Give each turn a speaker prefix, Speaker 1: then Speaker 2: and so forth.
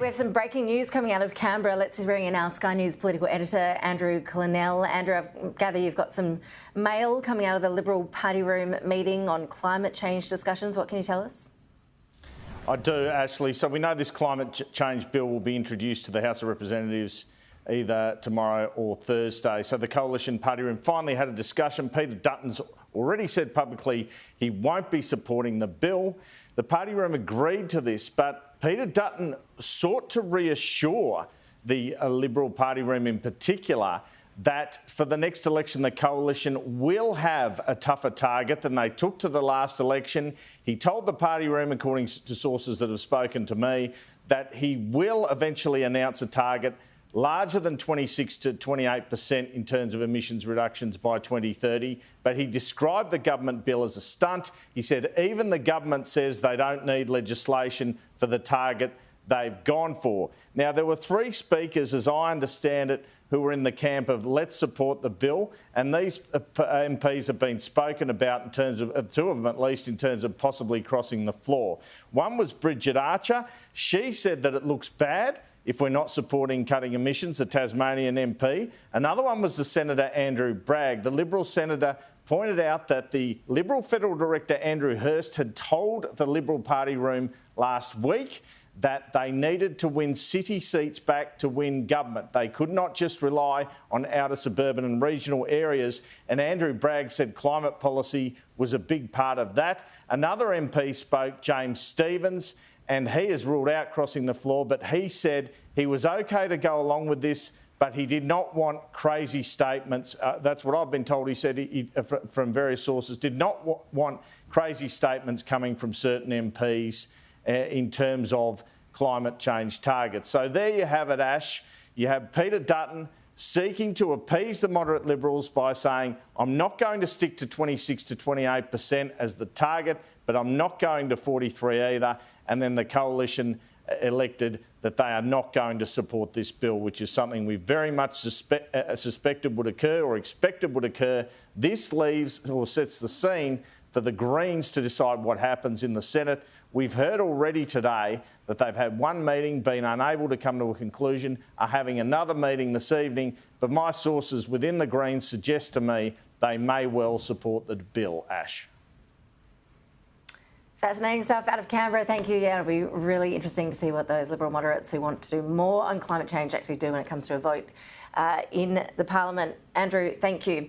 Speaker 1: We have some breaking news coming out of Canberra. Let's bring in our Sky News political editor, Andrew Clennell. Andrew, I gather you've got some mail coming out of the Liberal Party Room meeting on climate change discussions. What can you tell us?
Speaker 2: I do, Ashley. So we know this climate change bill will be introduced to the House of Representatives either tomorrow or Thursday. So the Coalition Party Room finally had a discussion. Peter Dutton's already said publicly he won't be supporting the bill. The Party Room agreed to this, but Peter Dutton sought to reassure the Liberal Party Room in particular that for the next election the Coalition will have a tougher target than they took to the last election. He told the Party Room, according to sources that have spoken to me, that he will eventually announce a target larger than 26 to 28% in terms of emissions reductions by 2030. But he described the government bill as a stunt. He said even the government says they don't need legislation for the target they've gone for. Now, there were three speakers, as I understand it, who were in the camp of let's support the bill, and these MPs have been spoken about in terms of, two of them at least, in terms of possibly crossing the floor. One was Bridget Archer. She said that it looks bad if we're not supporting cutting emissions, the Tasmanian MP. Another one was the Senator Andrew Bragg. The Liberal senator pointed out that the Liberal Federal Director Andrew Hurst had told the Liberal Party Room last week that they needed to win city seats back to win government. They could not just rely on outer suburban and regional areas, and Andrew Bragg said climate policy was a big part of that. Another MP spoke, James Stephens, and he has ruled out crossing the floor, but he said he was okay to go along with this, but he did not want crazy statements. That's what I've been told. He said from various sources, did not want crazy statements coming from certain MPs in terms of climate change targets. So there you have it, Ash. You have Peter Dutton seeking to appease the moderate Liberals by saying, I'm not going to stick to 26 to 28% as the target, but I'm not going to 43 either. And then the Coalition elected that they are not going to support this bill, which is something we very much suspected would occur or expected would occur. This leaves or sets the scene for the Greens to decide what happens in the Senate. We've heard already today that they've had one meeting, been unable to come to a conclusion, are having another meeting this evening, but my sources within the Greens suggest to me they may well support the bill, Ash.
Speaker 1: Fascinating stuff out of Canberra. Thank you. Yeah, it'll be really interesting to see what those Liberal moderates who want to do more on climate change actually do when it comes to a vote in the Parliament. Andrew, thank you.